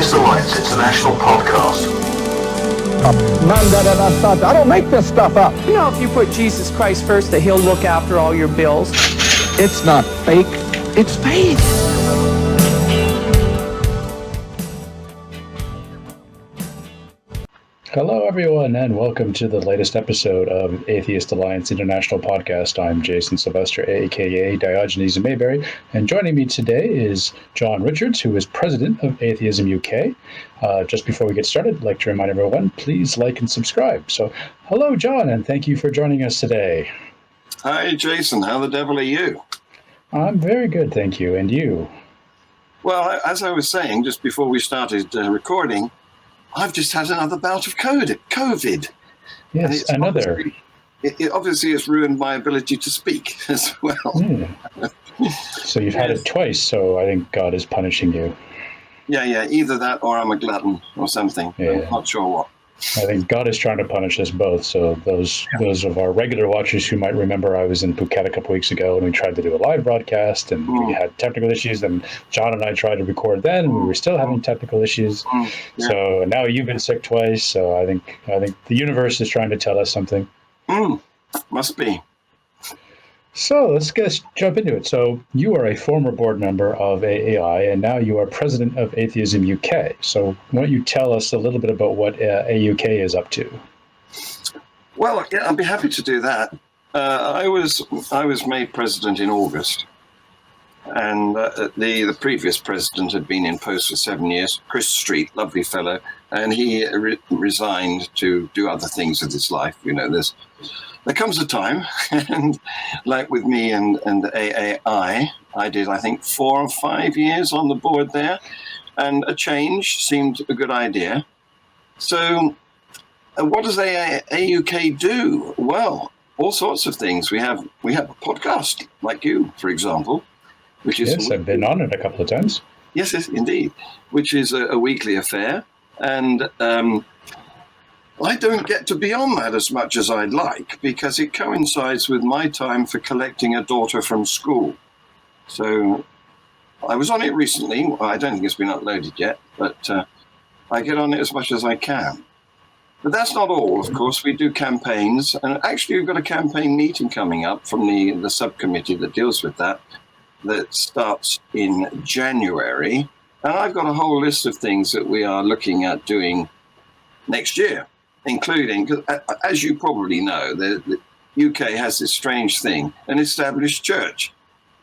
Atheist Alliance International podcast. I don't make this stuff up. You know, if you put Jesus Christ first, that he'll look after all your bills. It's not fake, it's faith. Hello, everyone, and welcome to the latest episode of Atheist Alliance International podcast. I'm Jason Sylvester, aka Diogenes Mayberry, and joining me today is John Richards, who is President of Atheism UK. Just before we get started, I'd like to remind everyone, please like and subscribe. So, hello, John, and thank you for joining us today. Hi, Jason. How the devil are you? I'm very good, thank you. And you? Well, as I was saying just before we started recording, I've just had another bout of COVID. Yes, another. It obviously has ruined my ability to speak as well. So you've had it twice, so I think God is punishing you. Yeah, either that or I'm a glutton or something. Yeah. I'm not sure what. I think God is trying to punish us both. So those of our regular watchers who might remember, I was in Phuket a couple weeks ago and we tried to do a live broadcast and we had technical issues. And John and I tried to record then and we were still having technical issues. Yeah. So now you've been sick twice. So I think the universe is trying to tell us something. Must be. So let's jump into it. So you are a former board member of AAI, and now you are President of Atheism UK. So why don't you tell us a little bit about what AUK is up to? Well, yeah, I'd be happy to do that. I was made president in August, and the previous president had been in post for 7 years, Chris Street, lovely fellow, and he resigned to do other things with his life. You know, there comes a time, and like with me and AAI, I did, I think, 4 or 5 years on the board there, and a change seemed a good idea. So what does AUK do? Well, all sorts of things. We have a podcast, like you, for example, which is... Yes, I've been on it a couple of times. Yes, indeed, which is a weekly affair, and... I don't get to be on that as much as I'd like because it coincides with my time for collecting a daughter from school. So I was on it recently. I don't think it's been uploaded yet, but I get on it as much as I can. But that's not all, of course. We do campaigns. And actually, we've got a campaign meeting coming up from the subcommittee that deals with that starts in January. And I've got a whole list of things that we are looking at doing next year. Including, as you probably know, the UK has this strange thing, an established church.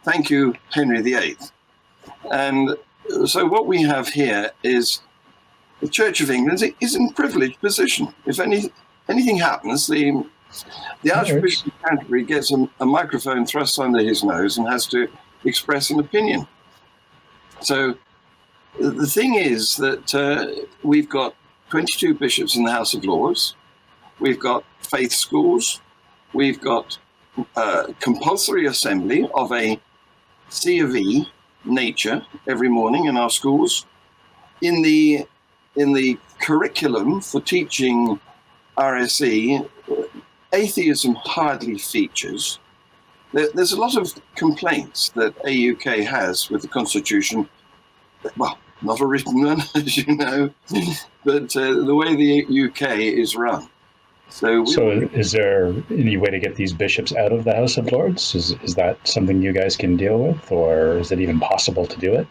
Thank you, Henry VIII. And so what we have here is the Church of England is in a privileged position. If anything happens, the Archbishop of Canterbury gets a microphone thrust under his nose and has to express an opinion. So the thing is that we've got 22 bishops in the House of Lords. We've got faith schools. We've got compulsory assembly of a C of E nature every morning in our schools. In the curriculum for teaching RSE, atheism hardly features. There's a lot of complaints that AUK has with the Constitution. Well, not a written one, as you know, but the way the UK is run. So is there any way to get these bishops out of the House of Lords? Is that something you guys can deal with, or is it even possible to do it?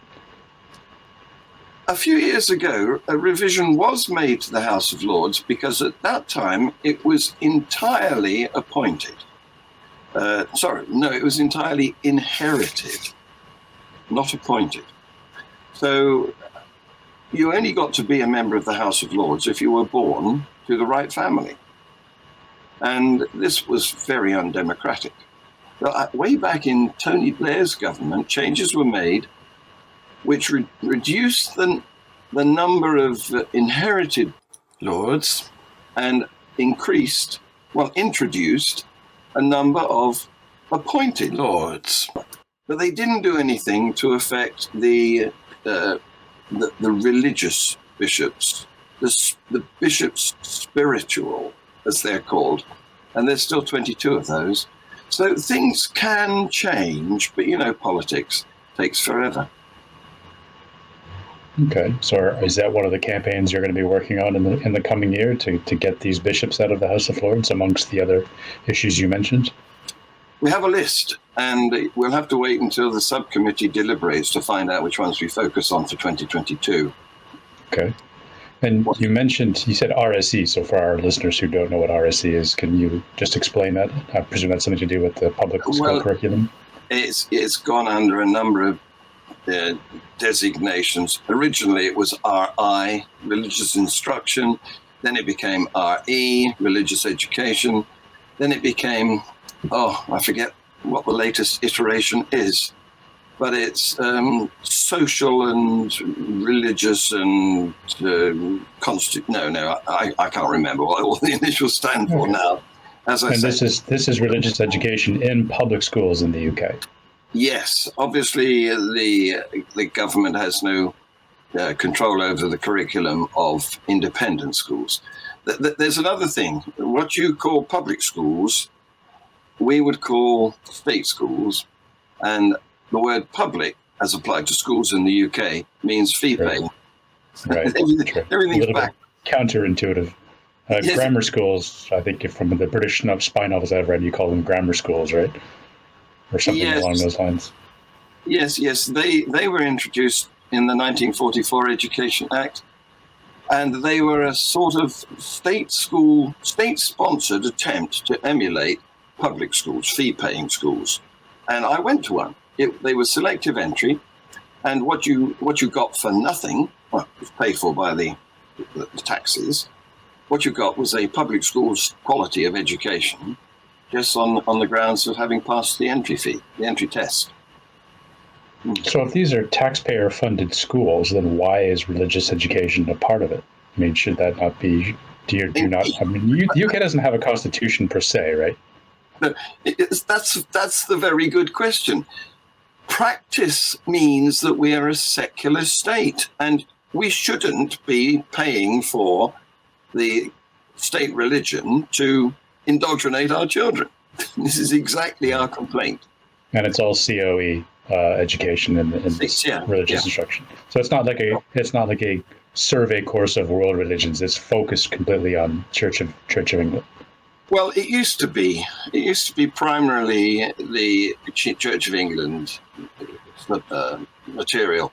A few years ago, a revision was made to the House of Lords because at that time it was entirely appointed. It was entirely inherited, not appointed. So you only got to be a member of the House of Lords if you were born to the right family. And this was very undemocratic. Way back in Tony Blair's government, changes were made which reduced the number of inherited lords and introduced a number of appointed lords. But they didn't do anything to affect the religious bishops, the bishops spiritual, as they're called, and there's still 22 of those. So things can change, but politics takes forever. Okay, so is that one of the campaigns you're going to be working on in the coming year to get these bishops out of the House of Lords, amongst the other issues you mentioned? We have a list, and we'll have to wait until the subcommittee deliberates to find out which ones we focus on for 2022. Okay. And you said RSE, so for our listeners who don't know what RSE is, can you just explain that? I presume that's something to do with the public school curriculum? It's gone under a number of designations. Originally, it was RI, religious instruction. Then it became RE, religious education. Then it became, I forget what the latest iteration is. But it's social and religious and I can't remember what all the initials stand for now. As I said, this is religious education in public schools in the UK. Yes, obviously the government has no control over the curriculum of independent schools. There's another thing. What you call public schools, we would call state schools, and the word public, as applied to schools in the UK, means fee paying. Right. Everything's back. Counterintuitive. Yes. Grammar schools, I think from the British spy novels I've read, you call them grammar schools, right? Or something along those lines. Yes. They were introduced in the 1944 Education Act, and they were a sort of state-sponsored attempt to emulate public schools, fee-paying schools. And I went to one. They were selective entry, and what you got for nothing, well, it was paid for by the taxes. What you got was a public school's quality of education, just on the grounds of having passed the entry fee, the entry test. So if these are taxpayer-funded schools, then why is religious education a part of it? I mean, should that not be? The UK doesn't have a constitution per se, right? No, that's the very good question. Practice means that we are a secular state, and we shouldn't be paying for the state religion to indoctrinate our children. This is exactly our complaint. And it's all COE education and religious instruction. So it's not like a survey course of world religions. It's focused completely on Church of England. Well, it used to be. It used to be primarily the Church of England material.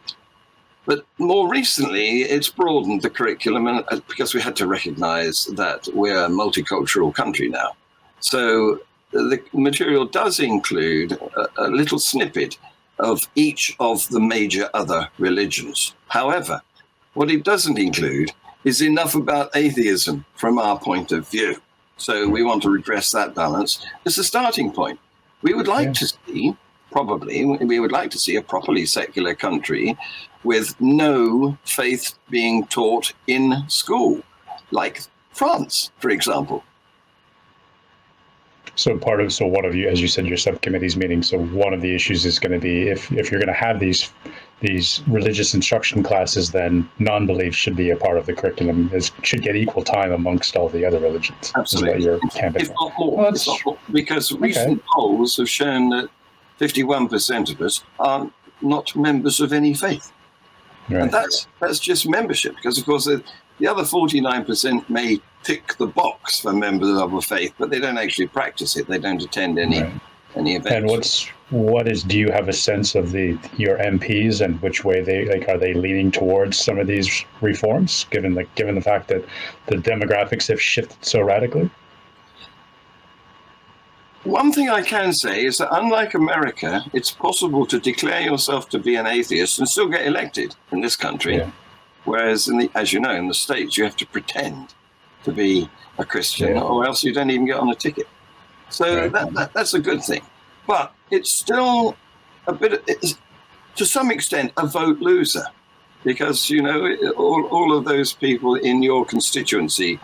But more recently, it's broadened the curriculum because we had to recognize that we're a multicultural country now. So the material does include a little snippet of each of the major other religions. However, what it doesn't include is enough about atheism from our point of view. So we want to redress that balance as a starting point. We would like to see, we would like to see a properly secular country with no faith being taught in school, like France, for example. So one of you, as you said, your subcommittee's meeting. So one of the issues is going to be if you're going to have these religious instruction classes, then non-belief should be a part of the curriculum. It should get equal time amongst all the other religions. Absolutely, is what you're campaigning. If not more, because recent polls have shown that 51% of us are not members of any faith, and that's just membership. Because of course the other 49% may tick the box for members of a faith, but they don't actually practice it. They don't attend any events. And do you have a sense of your MPs and which way are they leaning towards some of these reforms, given the fact that the demographics have shifted so radically? One thing I can say is that unlike America, it's possible to declare yourself to be an atheist and still get elected in this country. Yeah. Whereas as you know, in the States, you have to pretend to be a Christian or else you don't even get on a ticket. So that's a good thing. But it's still to some extent, a vote loser, because, all of those people in your constituency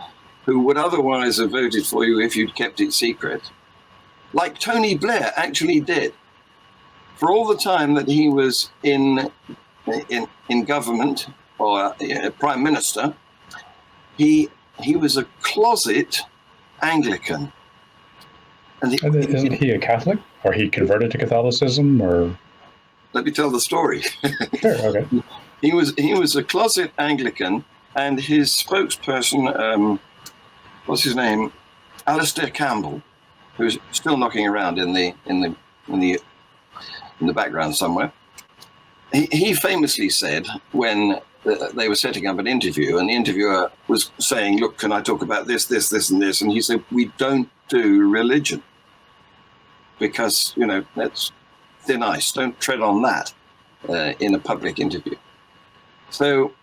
who would otherwise have voted for you if you'd kept it secret, like Tony Blair actually did. For all the time that he was in government or prime minister, he was a closet Anglican. And isn't he a Catholic? Or he converted to Catholicism? Or let me tell the story. Sure, okay. He was a closet Anglican, and his spokesperson, what's his name, Alistair Campbell, who's still knocking around in the background somewhere. He famously said when they were setting up an interview, and the interviewer was saying, "Look, can I talk about this, this, this, and this?" And he said, "We don't do religion because that's thin ice. Don't tread on that in a public interview." So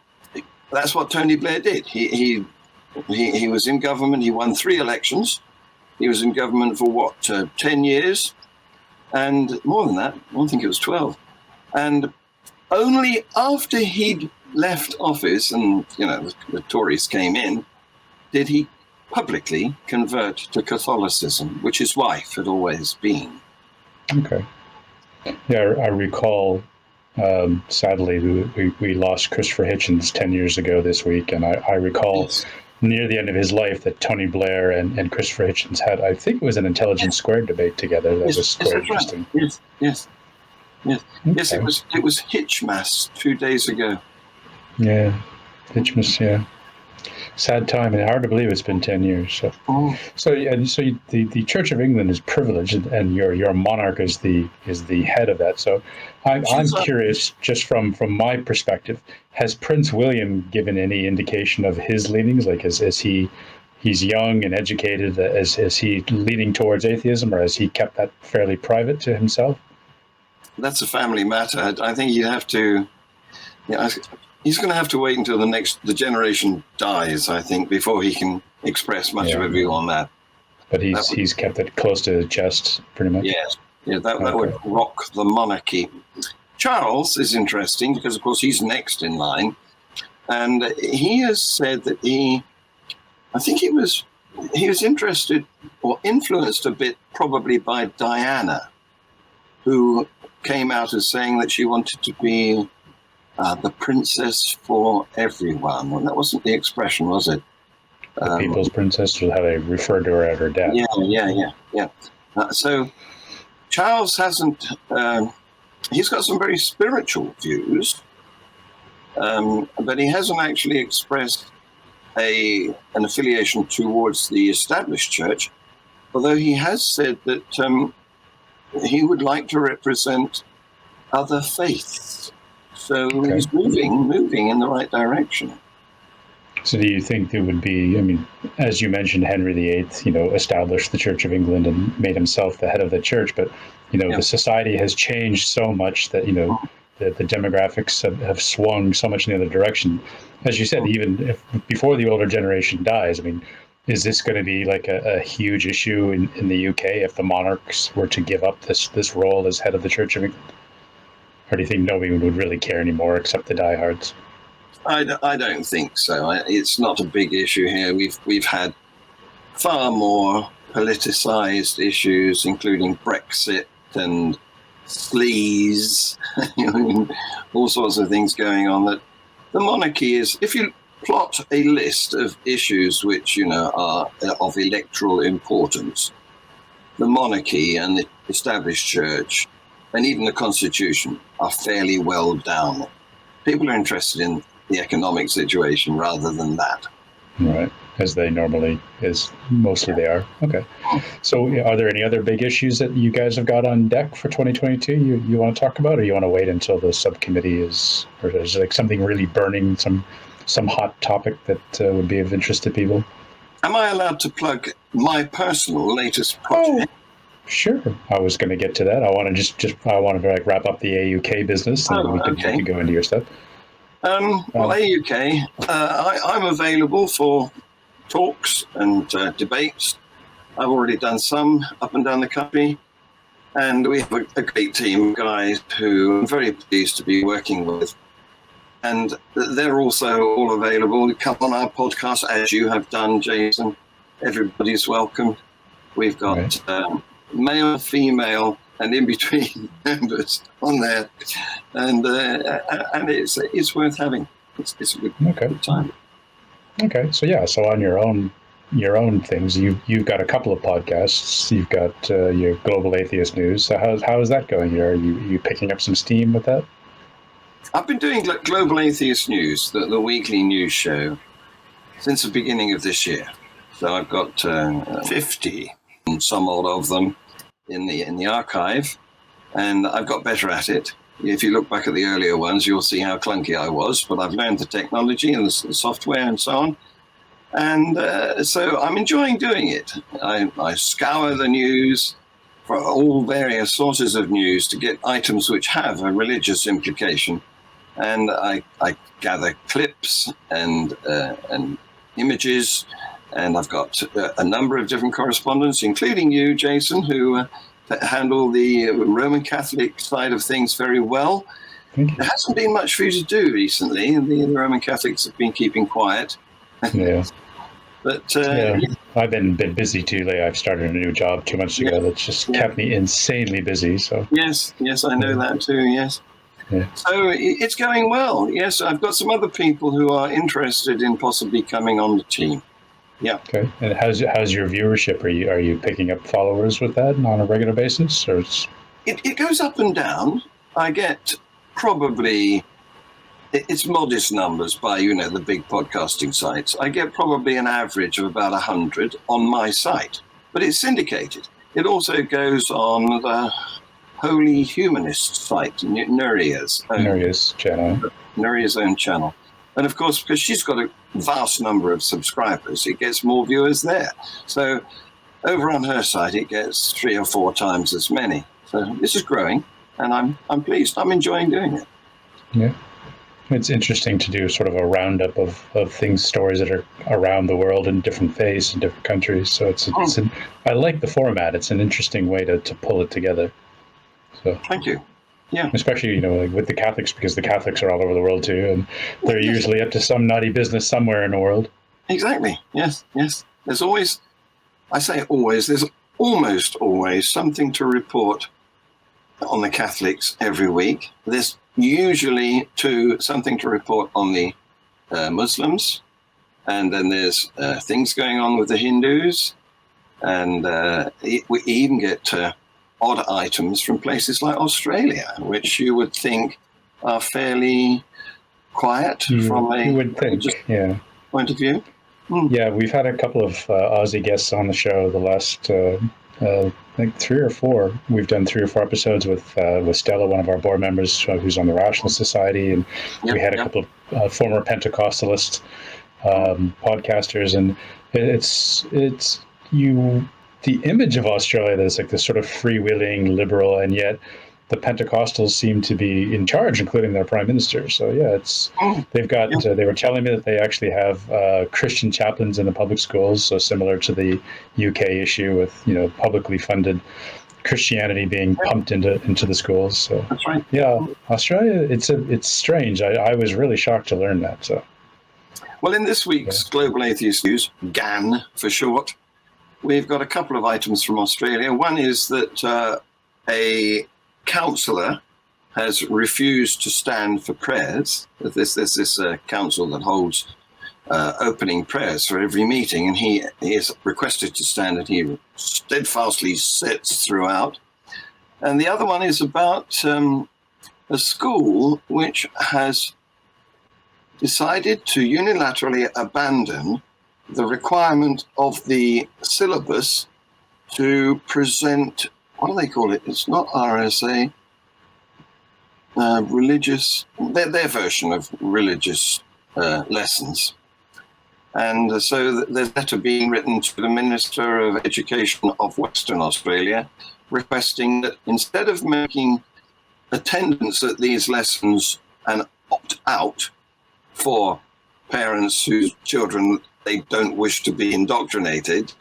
that's what Tony Blair did. He was in government. He won 3 elections. He was in government for 10 years, and more than that. I think it was 12. And only after he'd left office and the Tories came in, did he publicly convert to Catholicism, which his wife had always been. Okay. Yeah, I recall. Sadly, we lost Christopher Hitchens 10 years ago this week, and I recall Yes. near the end of his life that Tony Blair and Christopher Hitchens had, I think it was an Intelligence Squared debate together. That was quite interesting. Right. Yes. Okay. Yes, it was Hitchmas 2 days ago. Yeah, Hitchmas, yeah. Sad time, and hard to believe it's been 10 years. So the Church of England is privileged, and your monarch is the head of that. So I'm curious, just from my perspective, has Prince William given any indication of his leanings? Like, is he's young and educated? Is he leaning towards atheism, or has he kept that fairly private to himself? That's a family matter. I think you'd have to. He's going to have to wait until the generation dies, I think, before he can express much of a view on that. But he's kept it close to his chest, pretty much. Yes, that would rock the monarchy. Charles is interesting because, of course, he's next in line, and he has said that I think he was interested or influenced a bit, probably by Diana, who came out as saying that she wanted to be the princess for everyone. Well, that wasn't the expression, was it? The people's princess, was how they referred to her at her death. Yeah. So Charles hasn't. He's got some very spiritual views, but he hasn't actually expressed an affiliation towards the established church. Although he has said that he would like to represent other faiths. So he's moving in the right direction. So do you think there would be, as you mentioned, Henry VIII, established the Church of England and made himself the head of the church, but, the society has changed so much that, the demographics have swung so much in the other direction. As you said, even if before the older generation dies, is this going to be like a huge issue in the UK if the monarchs were to give up this role as head of the Church of England? Or do you think nobody would really care anymore except the diehards? I don't think so. It's not a big issue here. We've had far more politicized issues, including Brexit and sleaze, all sorts of things going on. That the monarchy is, if you plot a list of issues which are of electoral importance, the monarchy and the established church and even the Constitution are fairly well down. People are interested in the economic situation rather than that. Right, as mostly they are. Okay. So are there any other big issues that you guys have got on deck for 2022 you want to talk about, or you want to wait until the subcommittee or is there like something really burning, some hot topic that would be of interest to people? Am I allowed to plug my personal latest project? Sure. I was going to get to that. I want to wrap up the AUK business, and then we can go into your stuff. AUK, I'm available for talks and debates. I've already done some up and down the country, and we have a great team of guys who I'm very pleased to be working with. And they're also all available. Come on our podcast, as you have done, Jason. Everybody's welcome. We've got male, female, and in between members on there, and it's worth having. It's a good time. Okay, so on your own things, you've got a couple of podcasts. You've got your Global Atheist News. So how is that going? Are you picking up some steam with that? I've been doing Global Atheist News, the weekly news show, since the beginning of this year. So I've got 50, and some odd of them, in the archive, and I've got better at it. If you look back at the earlier ones, you'll see how clunky I was, but I've learned the technology and the software and so on. And so I'm enjoying doing it. I scour the news for all various sources of news to get items which have a religious implication. And I gather clips and images, and I've got a number of different correspondents, including you, Jason, who handle the Roman Catholic side of things very well. There hasn't been much for you to do recently, and the Roman Catholics have been keeping quiet. Yeah. But I've been a bit busy too lately. I've started a new job 2 months ago that's just kept me insanely busy. So yes, I know that too. Yes. Yeah. So it's going well. Yes, I've got some other people who are interested in possibly coming on the team. Yeah. Okay. And how's your viewership? Are you picking up followers with that on a regular basis, or it goes up and down. I get probably it's modest numbers by the big podcasting sites. I get probably an average of about 100 on my site, but it's syndicated. It also goes on the Holy Humanist site, Nuria's own channel. And of course, because she's got a vast number of subscribers, it gets more viewers there. So over on her site, it gets 3 or 4 times as many. So this is growing, and I'm pleased. I'm enjoying doing it. Yeah. It's interesting to do sort of a roundup of stories that are around the world in different faiths and different countries. So I like the format. It's an interesting way to pull it together. So thank you. Yeah. Especially, like with the Catholics, because the Catholics are all over the world too, and they're usually up to some naughty business somewhere in the world. Exactly. Yes. There's always, I say always, there's almost always something to report on the Catholics every week. There's usually something to report on the Muslims, and then there's things going on with the Hindus, and we even get odd items from places like Australia, which you would think are fairly quiet from a religious point of view. Yeah, we've had a couple of Aussie guests on the show the last, I think 3 or 4. We've done 3 or 4 episodes with Stella, one of our board members, who's on the Rational Society, and we had a couple of former Pentecostalist podcasters, and the image of Australia that's like this sort of freewheeling liberal, and yet the Pentecostals seem to be in charge, including their prime minister. So they've got. They were telling me that they actually have Christian chaplains in the public schools, so similar to the UK issue with publicly funded Christianity being pumped into the schools. So that's right. Yeah, Australia. It's strange. I was really shocked to learn that. So. Well, in this week's Global Atheist News, GAN for short, we've got a couple of items from Australia. One is that a councillor has refused to stand for prayers. There's this council that holds opening prayers for every meeting, and he is requested to stand, and he steadfastly sits throughout. And the other one is about a school which has decided to unilaterally abandon the requirement of the syllabus to present, what do they call it? It's not RSA, religious, their version of religious lessons. And so there's a letter being written to the Minister of Education of Western Australia requesting that instead of making attendance at these lessons an opt-out for parents whose children they don't wish to be indoctrinated,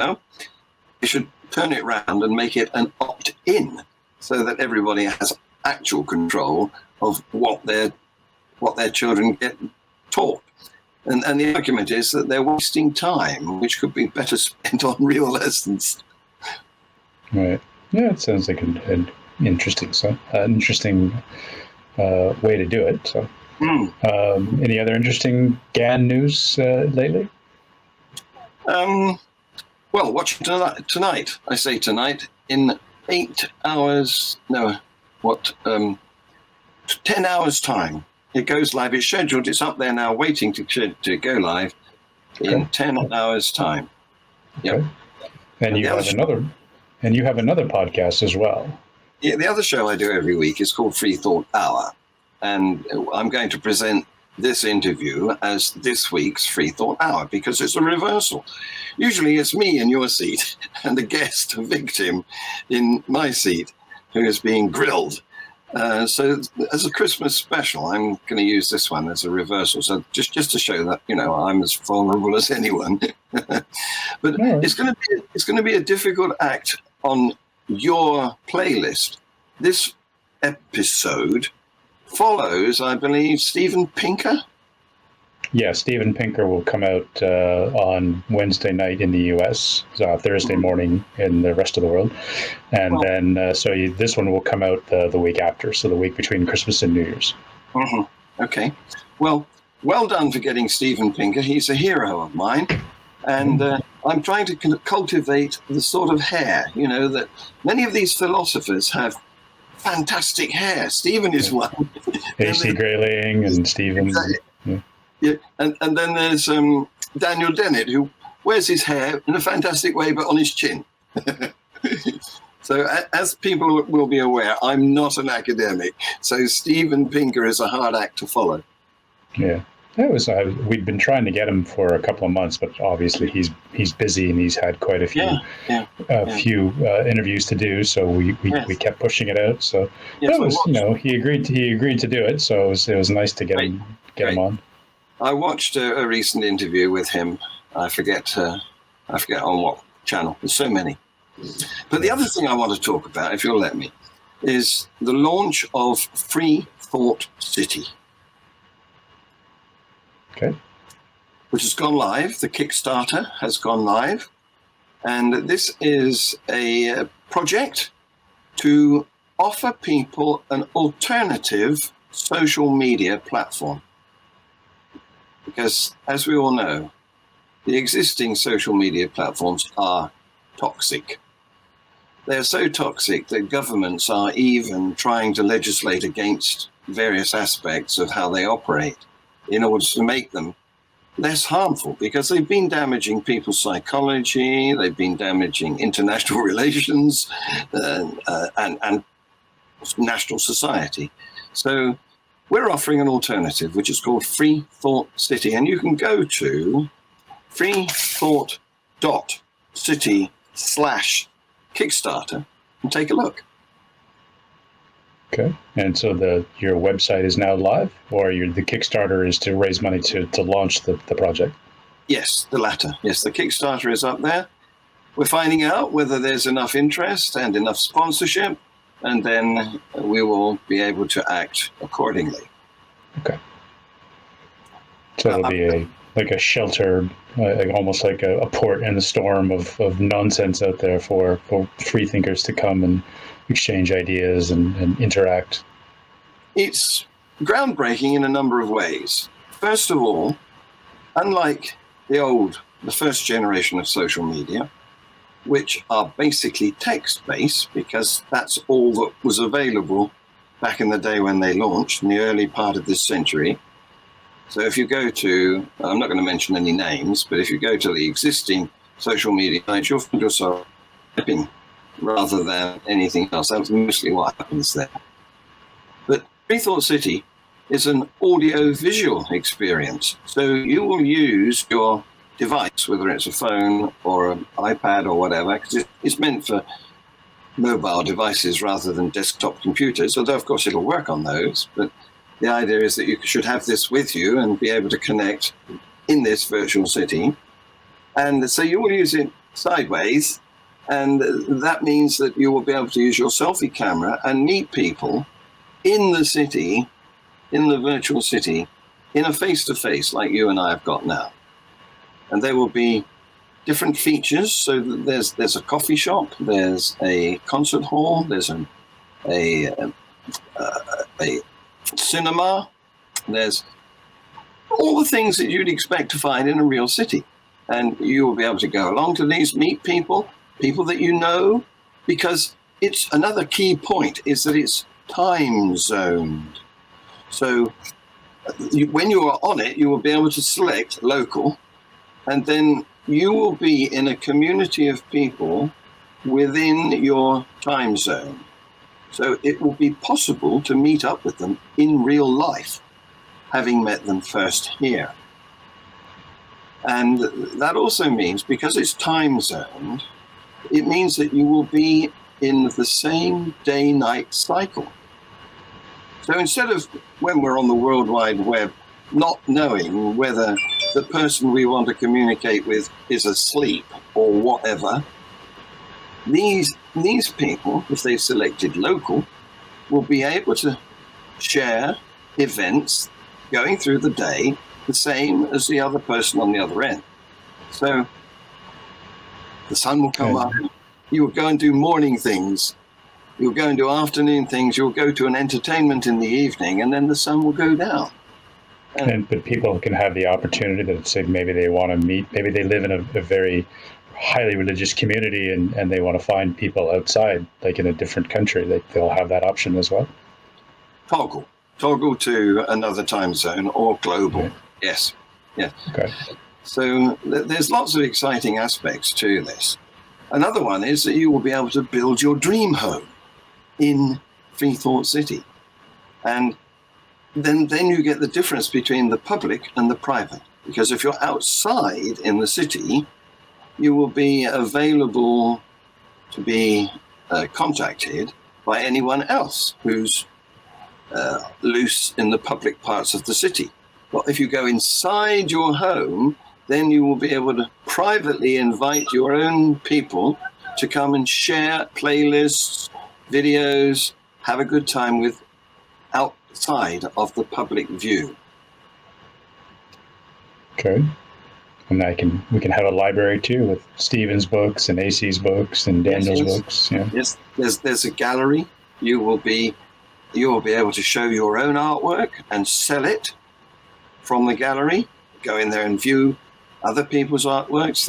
they should turn it around and make it an opt-in so that everybody has actual control of what their children get taught. And the argument is that they're wasting time, which could be better spent on real lessons. Right. Yeah, it sounds like an interesting way to do it. So, any other interesting GAN news lately? Well, watching tonight. I say tonight in 8 hours. No, 10 hours time. It goes live. It's scheduled. It's up there now, waiting to go live in 10 hours' time. Yep. Okay. And you have another podcast as well. Yeah, the other show I do every week is called Free Thought Hour, and I'm going to present this interview as this week's Free Thought Hour because it's a reversal. Usually it's me in your seat and the guest, a victim, in my seat who is being grilled. So as a Christmas special, I'm going to use this one as a reversal. So just to show that, I'm as vulnerable as anyone. But it's going to be a difficult act on your playlist. This episode follows, I believe, Steven Pinker. Yeah, Steven Pinker will come out on Wednesday night in the U.S., Thursday morning in the rest of the world, and then this one will come out the week after, so the week between Christmas and New Year's. Mm-hmm. Okay. Well done for getting Steven Pinker. He's a hero of mine, and I'm trying to cultivate the sort of hair, that many of these philosophers have. Fantastic hair. Stephen is one. A.C. Grayling and Stephen. Yeah, and then there's Daniel Dennett, who wears his hair in a fantastic way, but on his chin. So as people will be aware, I'm not an academic. So Steven Pinker is a hard act to follow. Yeah. That was we'd been trying to get him for a couple of months, but obviously he's busy and he's had quite a few few interviews to do. So we kept pushing it out. So that was he agreed to do it. So it was nice to get him on. I watched a recent interview with him. I forget on what channel. There's so many. But the other thing I want to talk about, if you'll let me, is the launch of Free Thought City. Okay. Which has gone live. The Kickstarter has gone live. And this is a project to offer people an alternative social media platform. Because, as we all know, the existing social media platforms are toxic. They're so toxic that governments are even trying to legislate against various aspects of how they operate in order to make them less harmful, because they've been damaging people's psychology, they've been damaging international relations and national society. So we're offering an alternative, which is called Free Thought City. And you can go to freethought.city/Kickstarter and take a look. Okay. And so your website is now live, or the Kickstarter is to raise money to launch the project? Yes, the latter. Yes, the Kickstarter is up there. We're finding out whether there's enough interest and enough sponsorship, and then we will be able to act accordingly. Okay. So it'll be a shelter, almost like a port in the storm of nonsense out there for free thinkers to come and exchange ideas and interact. It's groundbreaking in a number of ways. First of all, unlike the first generation of social media, which are basically text-based, because that's all that was available back in the day when they launched in the early part of this century. So if you go to, I'm not going to mention any names, but if you go to the existing social media sites, you'll find yourself typing rather than anything else. That's mostly what happens there. But Free Thought City is an audio-visual experience. So you will use your device, whether it's a phone or an iPad or whatever, because it's meant for mobile devices rather than desktop computers, although of course it'll work on those. But the idea is that you should have this with you and be able to connect in this virtual city. And so you will use it sideways, and that means that you will be able to use your selfie camera and meet people in the city, in the virtual city, in a face-to-face like you and I have got now. And there will be different features. So there's a coffee shop, there's a concert hall, there's a cinema, there's all the things that you'd expect to find in a real city. And you will be able to go along to these, meet people that you know, because it's another key point is that it's time zoned. So when you are on it, you will be able to select local, and then you will be in a community of people within your time zone. So it will be possible to meet up with them in real life, having met them first here. And that also means, because it's time zoned, it means that you will be in the same day-night cycle. So instead of, when we're on the World Wide Web, not knowing whether the person we want to communicate with is asleep or whatever, these people, if they've selected local, will be able to share events going through the day the same as the other person on the other end. So the sun will come up, you will go and do morning things, you'll go and do afternoon things, you'll go to an entertainment in the evening, and then the sun will go down. But people can have the opportunity that, say, maybe they want to meet, maybe they live in a very highly religious community and they want to find people outside, like in a different country, they'll have that option as well. Toggle to another time zone or global. Okay. Yes. Yeah. Okay. So there's lots of exciting aspects to this. Another one is that you will be able to build your dream home in Free Thought City. And then you get the difference between the public and the private. Because if you're outside in the city, you will be available to be contacted by anyone else who's loose in the public parts of the city. But if you go inside your home, then you will be able to privately invite your own people to come and share playlists, videos, have a good time with outside of the public view. Okay. And we can have a library too with Stephen's books and AC's books and Daniel's books. Yeah. Yes, there's a gallery. You will be able to show your own artwork and sell it from the gallery. Go in there and view other people's artworks.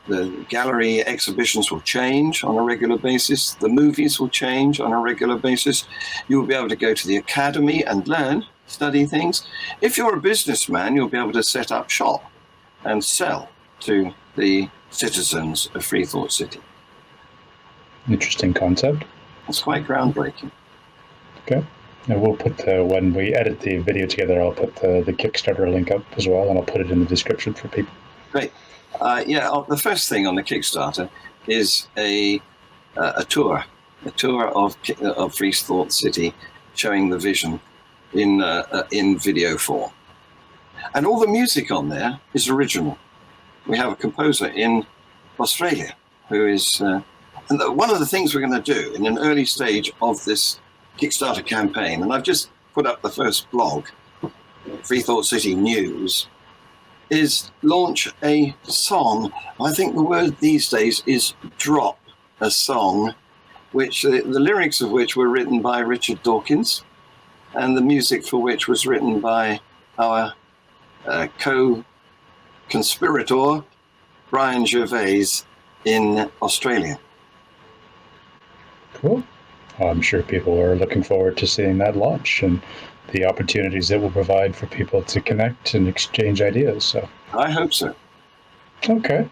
The gallery exhibitions will change on a regular basis. The movies will change on a regular basis. You will be able to go to the academy and learn, study things. If you're a businessman, you'll be able to set up shop and sell to the citizens of Free Thought City. Interesting concept. It's quite groundbreaking. Okay. And we'll put when we edit the video together, I'll put the Kickstarter link up as well, and I'll put it in the description for people. Great. The first thing on the Kickstarter is a tour of Free Thought City, showing the vision in video form, and all the music on there is original. We have a composer in Australia who is, and one of the things we're going to do in an early stage of this Kickstarter campaign, and I've just put up the first blog, Free Thought City News, is launch a song. I think the word these days is drop a song, which the lyrics of which were written by Richard Dawkins, and the music for which was written by our co-conspirator, Brian Gervais, in Australia. Cool. I'm sure people are looking forward to seeing that launch and the opportunities it will provide for people to connect and exchange ideas. So I hope so. Okay.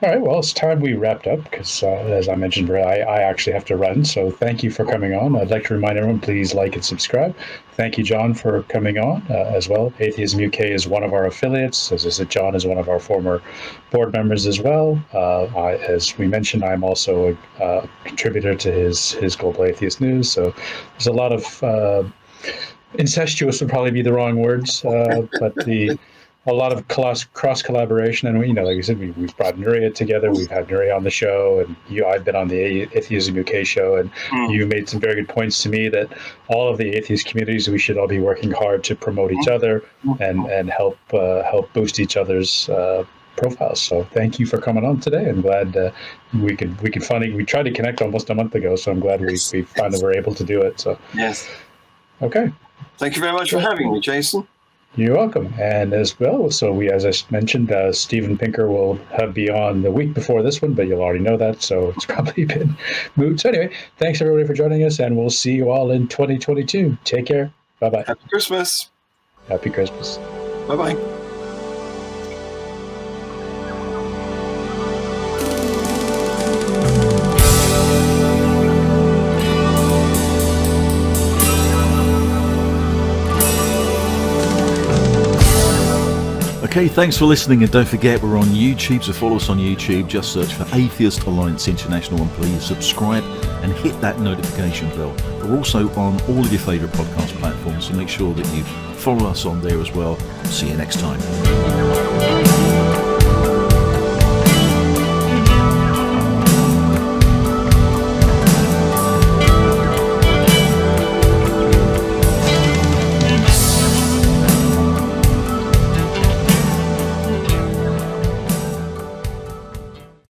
All right. Well, it's time we wrapped up because, as I mentioned, I actually have to run. So thank you for coming on. I'd like to remind everyone, please like and subscribe. Thank you, John, for coming on as well. Atheism UK is one of our affiliates. As I said, John is one of our former board members as well. As we mentioned, I'm also a contributor to his Global Atheist News. So there's a lot of incestuous would probably be the wrong words, but a lot of cross collaboration, and like I said, we've brought Nuria together. We've had Nuria on the show, and I've been on the Atheism UK show, and you made some very good points to me that all of the atheist communities, we should all be working hard to promote each other and help boost each other's profiles. So thank you for coming on today. I'm glad we tried to connect almost a month ago, so I'm glad we finally were able to do it. So yes. Okay. Thank you very much for having me, Jason. You're welcome. And as well, so as I mentioned, Stephen Pinker will be on the week before this one, but you'll already know that, so it's probably been moved. So anyway, thanks everybody for joining us, and we'll see you all in 2022. Take care. Bye-bye. Happy Christmas. Happy Christmas. Bye-bye. Okay, thanks for listening, and don't forget we're on YouTube, so follow us on YouTube. Just search for Atheist Alliance International, and please subscribe and hit that notification bell. We're also on all of your favourite podcast platforms, so make sure that you follow us on there as well. See you next time.